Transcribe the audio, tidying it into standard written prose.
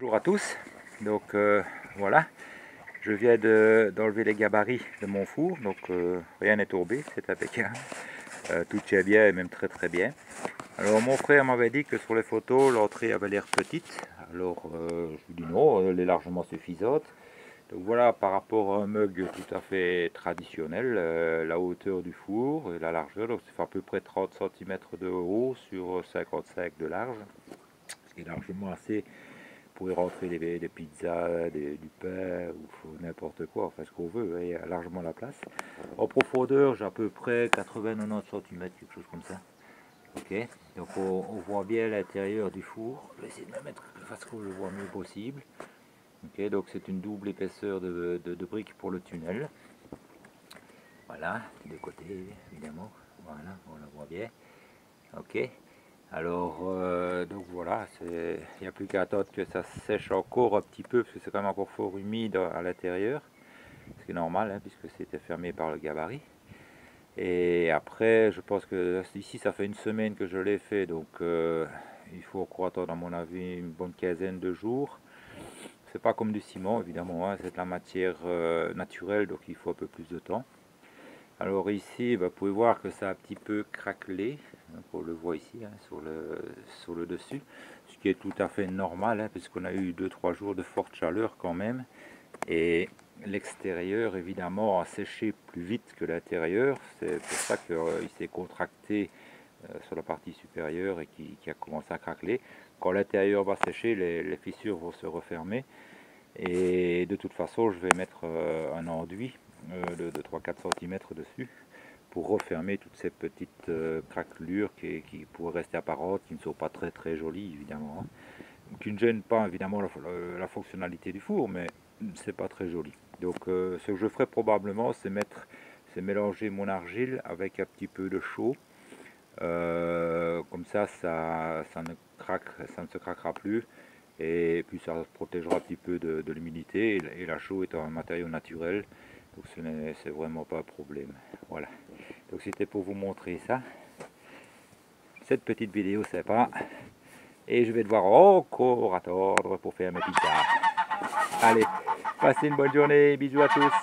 Bonjour à tous, donc voilà, je viens d'enlever les gabarits de mon four, donc rien n'est tourbé, c'est impeccable, tout tient bien et même très très bien. Alors mon frère m'avait dit que sur les photos l'entrée avait l'air petite, alors je lui dis non, elle est largement suffisante. Donc voilà, par rapport à un mug tout à fait traditionnel, la hauteur du four et la largeur, donc ça fait à peu près 30 cm de haut sur 55 de large, ce qui est largement assez pour y rentrer des pizzas, du pain ou n'importe quoi, enfin ce qu'on veut, il y a largement la place. En profondeur, j'ai à peu près 80-90 cm, quelque chose comme ça. Ok, donc on voit bien l'intérieur du four. Je vais essayer de me mettre de façon que je le vois mieux possible. Ok, donc c'est une double épaisseur de briques pour le tunnel. Voilà, de côté évidemment. Voilà, on la voit bien. Ok. Alors, donc voilà, il n'y a plus qu'à attendre que ça sèche encore un petit peu, parce que c'est quand même encore fort humide à l'intérieur, ce qui est normal, hein, puisque c'était fermé par le gabarit. Et après, je pense que ici, ça fait une semaine que je l'ai fait, donc il faut encore attendre, à mon avis, une bonne quinzaine de jours. C'est pas comme du ciment, évidemment, hein, c'est de la matière naturelle, donc il faut un peu plus de temps. Alors ici, vous pouvez voir que ça a un petit peu craquelé, donc on le voit ici hein, sur le dessus, ce qui est tout à fait normal, hein, puisqu'on a eu 2-3 jours de forte chaleur quand même, et l'extérieur évidemment a séché plus vite que l'intérieur, c'est pour ça qu'il s'est contracté sur la partie supérieure et qui a commencé à craqueler. Quand l'intérieur va sécher, les fissures vont se refermer, et de toute façon je vais mettre un enduit de 3-4 cm dessus pour refermer toutes ces petites craquelures qui pourraient rester apparentes, qui ne sont pas très très jolies évidemment, hein, qui ne gênent pas évidemment la fonctionnalité du four, mais c'est pas très joli. Donc ce que je ferai probablement, c'est mélanger mon argile avec un petit peu de chaux. Comme ça ne se craquera plus, et puis ça protégera un petit peu de l'humidité, et la chaux est un matériau naturel, donc c'est vraiment pas un problème. Voilà, donc c'était pour vous montrer ça, cette petite vidéo sympa, et je vais devoir encore attendre pour faire mes pizzas. Allez, passez une bonne journée, bisous à tous.